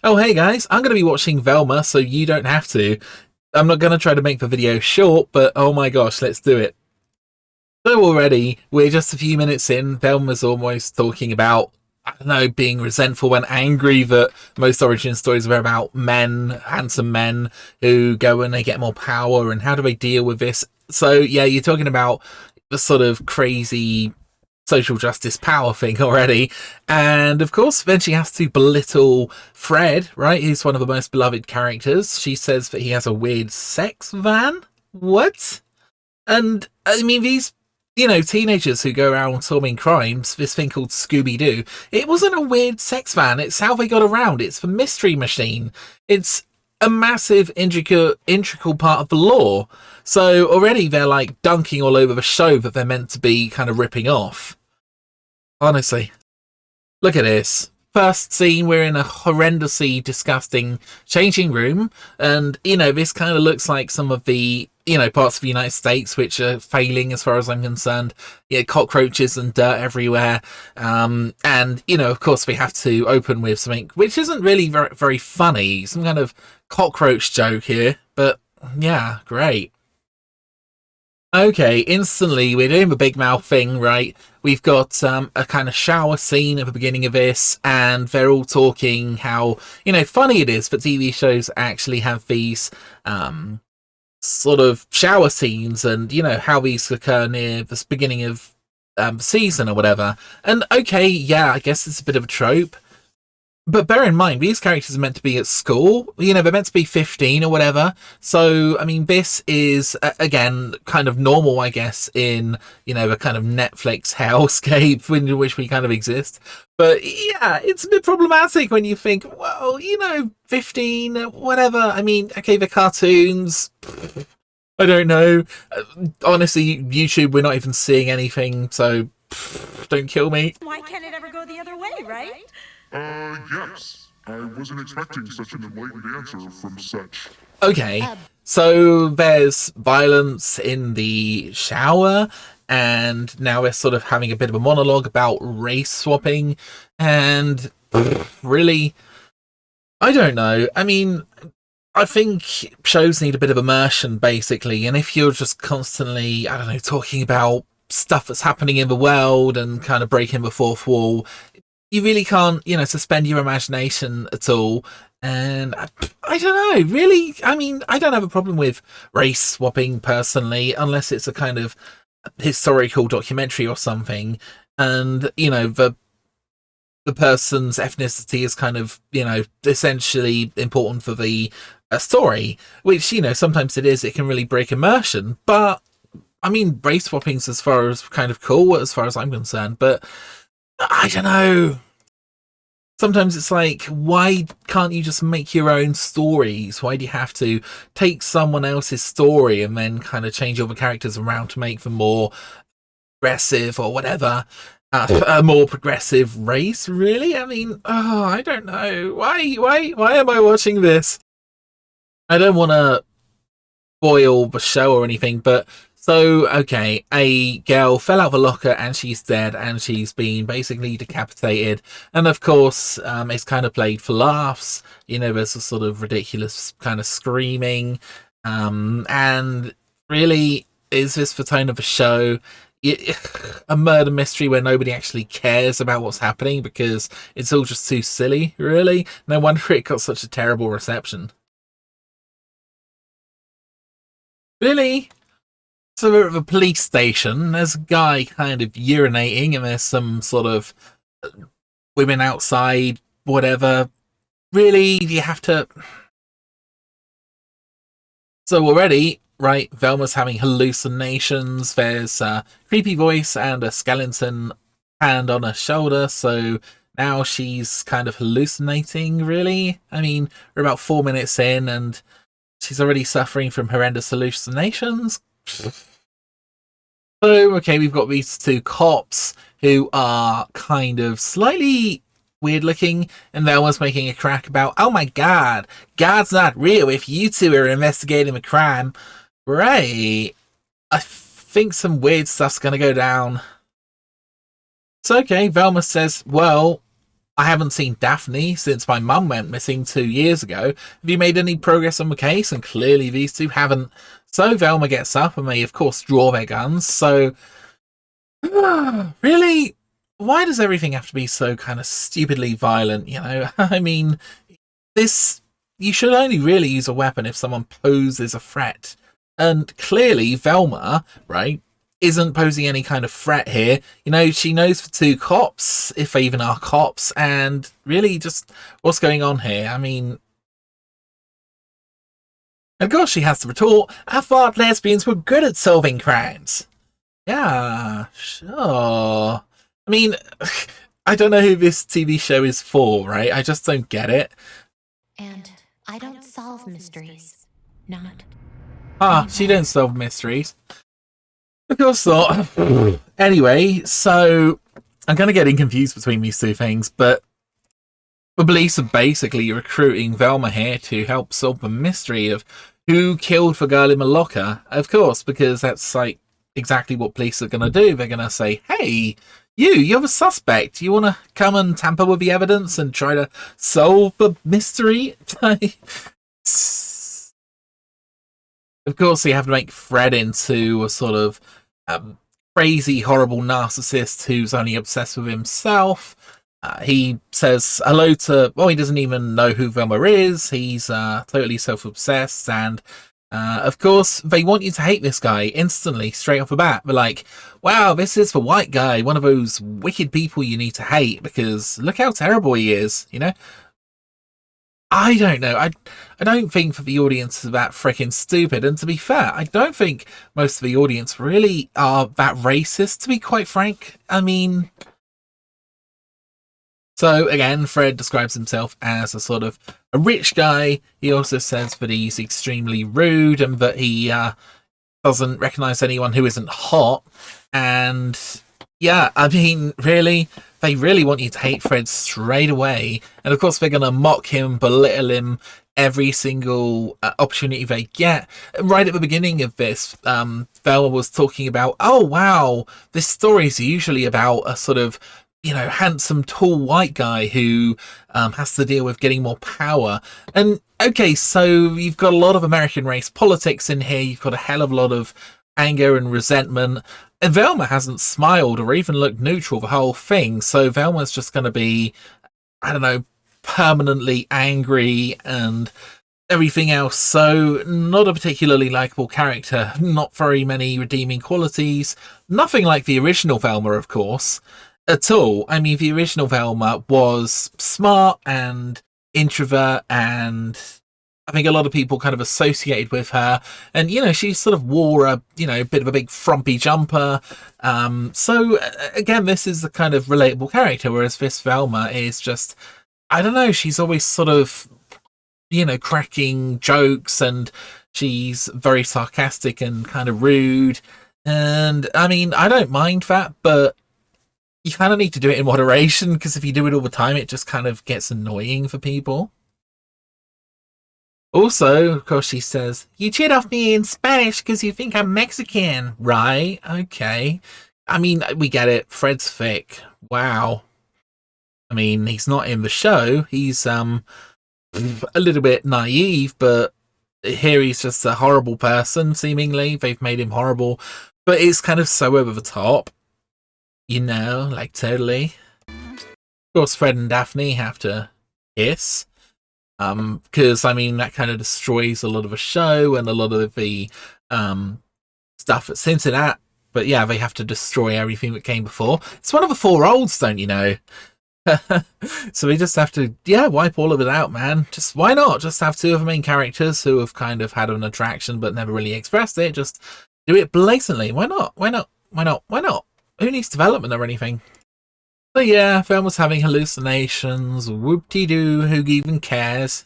Oh, hey guys, I'm going to be watching Velma, so you don't have to. I'm not going to try to make the video short, but oh my gosh, let's do it. So already, we're just a few minutes in, Velma's almost talking about, I don't know, being resentful and angry that most origin stories are about men, handsome men, who go and they get more power, and how do they deal with this? So yeah, you're talking about the sort of crazy social justice power thing already. And of course, then she has to belittle Fred, right? He's one of the most beloved characters. She says that he has a weird sex van. What? And I mean, these, teenagers who go around solving crimes, this thing called Scooby Doo, it wasn't a weird sex van. It's how they got around. It's the mystery machine. It's a massive, integral part of the law. So already they're like dunking all over the show that they're meant to be kind of ripping off. Honestly, look at this. First scene, we're in a horrendously disgusting changing room, and this kind of looks like some of the parts of the United States which are failing as far as I'm concerned. Cockroaches and dirt everywhere, and of course we have to open with something which isn't really very, very funny, some kind of cockroach joke here, but yeah, great. Okay, instantly we're doing the big mouth thing, right? We've got a kind of shower scene at the beginning of this, and they're all talking how, funny it is that TV shows actually have these sort of shower scenes, and, how these occur near the beginning of season or whatever. And okay, yeah, I guess it's a bit of a trope. But bear in mind, these characters are meant to be at school. They're meant to be 15 or whatever. So, I mean, this is, again, kind of normal, I guess, in, the kind of Netflix hellscape in which we kind of exist. But, yeah, it's a bit problematic when you think, well, 15, whatever. I mean, okay, the cartoons, I don't know. Honestly, YouTube, we're not even seeing anything, so don't kill me. Why can't it ever go the other way, right? Yes. I wasn't expecting such an enlightened answer from such. Okay, so there's violence in the shower, and now we're sort of having a bit of a monologue about race swapping, and really, I don't know. I mean, I think shows need a bit of immersion, basically, and if you're just constantly, I don't know, talking about stuff that's happening in the world and kind of breaking the fourth wall, you really can't, suspend your imagination at all. And I don't know, really. I mean, I don't have a problem with race swapping personally, unless it's a kind of historical documentary or something. And, the person's ethnicity is kind of, essentially important for the story, which, sometimes it is. It can really break immersion. But, I mean, race swapping's as far as kind of cool, as far as I'm concerned. But I don't know. Sometimes it's like, why can't you just make your own stories? Why do you have to take someone else's story and then kind of change all the characters around to make them more progressive or whatever? A more progressive race, really? I mean, I don't know. Why am I watching this? I don't want to spoil the show or anything, but so, okay, a girl fell out of a locker and she's dead, and she's been basically decapitated. And of course, it's kind of played for laughs. There's a sort of ridiculous kind of screaming. And really, is this the tone of the show? A murder mystery where nobody actually cares about what's happening because it's all just too silly, really? No wonder it got such a terrible reception. Really? So we're at the police station, there's a guy kind of urinating, and there's some sort of women outside, whatever. Really, do you have to... So already, right, Velma's having hallucinations, there's a creepy voice and a skeleton hand on her shoulder, so now she's kind of hallucinating, really? I mean, we're about 4 minutes in, and she's already suffering from horrendous hallucinations? So, okay, we've got these two cops who are kind of slightly weird looking, and Velma's making a crack about, oh my god, God's not real if you two are investigating a crime. Right. I think some weird stuff's gonna go down. So, okay, Velma says, well, I haven't seen Daphne since my mum went missing 2 years ago. Have you made any progress on the case? And clearly these two haven't. So Velma gets up and they, of course, draw their guns. So, really? Why does everything have to be so kind of stupidly violent, you know? I mean, this... You should only really use a weapon if someone poses a threat. And clearly, Velma, right, isn't posing any kind of threat here. You know, she knows the two cops, if they even are cops, and really just what's going on here. I mean, of course she has to retort, I thought lesbians were good at solving crimes. Yeah, sure. I mean, I don't know who this TV show is for, right? I just don't get it. And I don't solve mysteries. Not. She don't solve mysteries. Of course not. Anyway, so I'm kind of getting confused between these two things, but the police are basically recruiting Velma here to help solve the mystery of who killed the girl in the locker. Of course, because that's like exactly what police are going to do. They're going to say, hey, you're the suspect. You want to come and tamper with the evidence and try to solve the mystery? Of course, you have to make Fred into a sort of crazy, horrible narcissist who's only obsessed with himself. He says hello to... Well, he doesn't even know who Velma is. He's totally self-obsessed. And, of course, they want you to hate this guy instantly, straight off the bat. They're like, wow, this is the white guy, one of those wicked people you need to hate, because look how terrible he is, you know? I don't know. I don't think that the audience is that freaking stupid. And to be fair, I don't think most of the audience really are that racist, to be quite frank. I mean... So, again, Fred describes himself as a sort of a rich guy. He also says that he's extremely rude and that he doesn't recognise anyone who isn't hot. And... yeah, I mean, really, they really want you to hate Fred straight away. And of course, they're going to mock him, belittle him every single opportunity they get. Right at the beginning of this, Velma was talking about, oh, wow, this story is usually about a sort of, you know, handsome, tall white guy who has to deal with getting more power. And, okay, so you've got a lot of American race politics in here. You've got a hell of a lot of anger and resentment. And Velma hasn't smiled or even looked neutral the whole thing, so Velma's just going to be, I don't know, permanently angry and everything else. So not a particularly likable character, not very many redeeming qualities, nothing like the original Velma, of course, at all. I mean, the original Velma was smart and introvert, and I think a lot of people kind of associated with her, and, you know, she sort of wore a, you know, bit of a big frumpy jumper. So again, this is the kind of relatable character, whereas this Velma is just, I don't know, she's always sort of, you know, cracking jokes, and she's very sarcastic and kind of rude. And I mean, I don't mind that, but you kind of need to do it in moderation, because if you do it all the time, it just kind of gets annoying for people. Also, of course, she says, you cheat off me in Spanish because you think I'm Mexican, right? Okay. I mean, we get it. Fred's thick. Wow. I mean, he's not in the show. He's a little bit naive, but here he's just a horrible person, seemingly. They've made him horrible. But it's kind of so over the top. You know, like totally. Of course, Fred and Daphne have to kiss. Because, I mean, that kind of destroys a lot of the show and a lot of the stuff that's hinted at. But yeah, they have to destroy everything that came before. It's one of the four olds, don't you know? So we just have to, yeah, wipe all of it out, man. Just, why not? Just have two of the main characters who have kind of had an attraction but never really expressed it. Just do it blatantly. Why not? Why not? Why not? Why not? Who needs development or anything? So yeah, Velma's having hallucinations, whoop-de-doo, who even cares?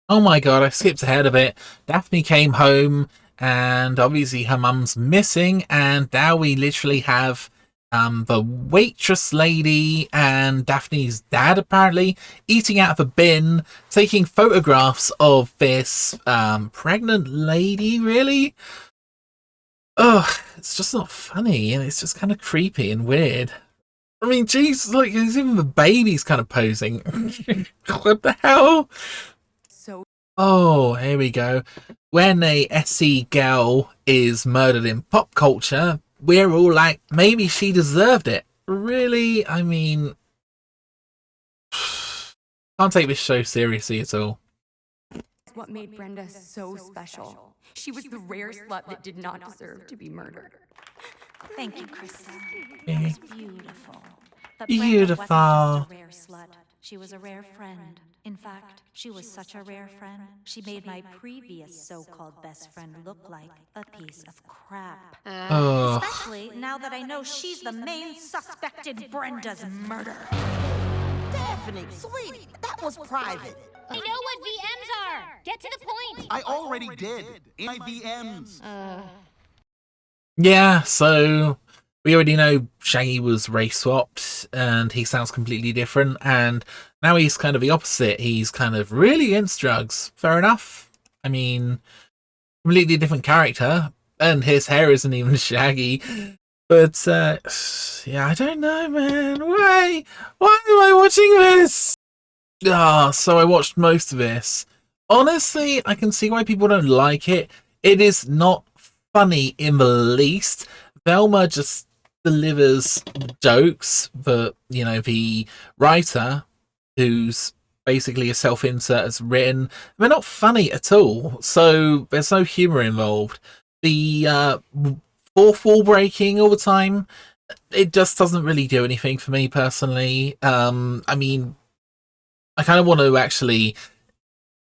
Oh my god, I skipped ahead a bit. Daphne came home, and obviously her mum's missing, and now we literally have the waitress lady and Daphne's dad, apparently, eating out of a bin, taking photographs of this pregnant lady, really? Ugh, it's just not funny, and it's just kind of creepy and weird. I mean, Jesus, like, even the baby's kind of posing. What the hell? So Oh, here we go. When a SE girl is murdered in pop culture, we're all like, maybe she deserved it. Really? I mean, can't take this show seriously at all. what made Brenda so special. She was the rare slut that did not deserve to be murdered. Thank you, Krista. Yeah. It was beautiful. But Beautiful. Brenda wasn't just a rare slut. She was a rare friend. In fact, she was such a rare friend, she made my previous so-called best friend look like a piece of crap. Oh, Especially now that I know she's the main suspect in Brenda's murder. Daphne, sweetie, that was private. I know what VMs are! Get to the point! I already did. In my VMs. yeah, so we already know Shaggy was race swapped and he sounds completely different, and now he's kind of the opposite. He's kind of really against drugs. Fair enough. I mean, completely different character, and his hair isn't even shaggy. But yeah, I don't know, man. Why am I watching this? So I watched most of this. Honestly, I can see why people don't like it. It is not funny in the least. Velma just delivers jokes, but you know, the writer, who's basically a self-insert, has written, they're not funny at all. So there's no humor involved. The fourth wall breaking all the time, it just doesn't really do anything for me personally. I mean, I kind of want to actually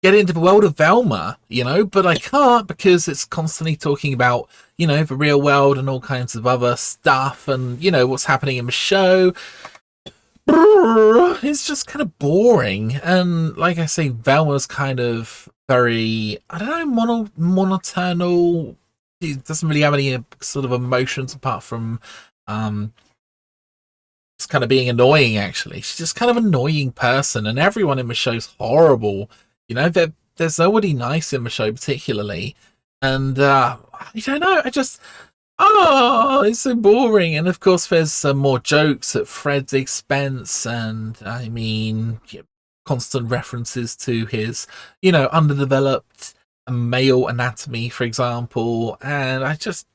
get into the world of Velma, you know, but I can't because it's constantly talking about, you know, the real world and all kinds of other stuff and, you know, what's happening in the show. It's just kind of boring. And like I say, Velma's kind of very, I don't know, monotonal. She doesn't really have any sort of emotions apart from it's kind of being annoying. Actually, she's just kind of an annoying person, and everyone in the show's horrible. You know, there's nobody nice in the show particularly, and I don't know. It's so boring. And of course, there's more jokes at Fred's expense, and I mean, constant references to his, you know, underdeveloped male anatomy, for example, and I just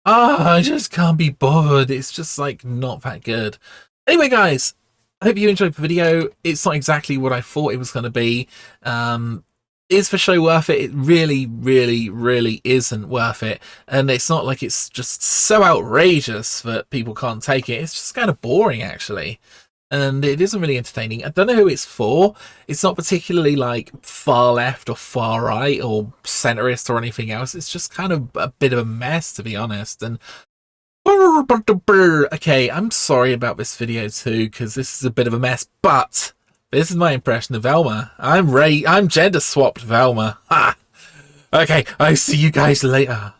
can't be bothered. It's just like not that good. Anyway, guys, I hope you enjoyed the video. It's not exactly what I thought it was going to be. Is the show worth it? It really, really, really isn't worth it. And it's not like it's just so outrageous that people can't take it. It's just kind of boring, actually. And it isn't really entertaining. I don't know who it's for. It's not particularly like far left or far right or centrist or anything else. It's just kind of a bit of a mess, to be honest. And okay, I'm sorry about this video too, because this is a bit of a mess, but this is my impression of Velma. I'm gender swapped Velma. Ha! Okay, I see you guys later.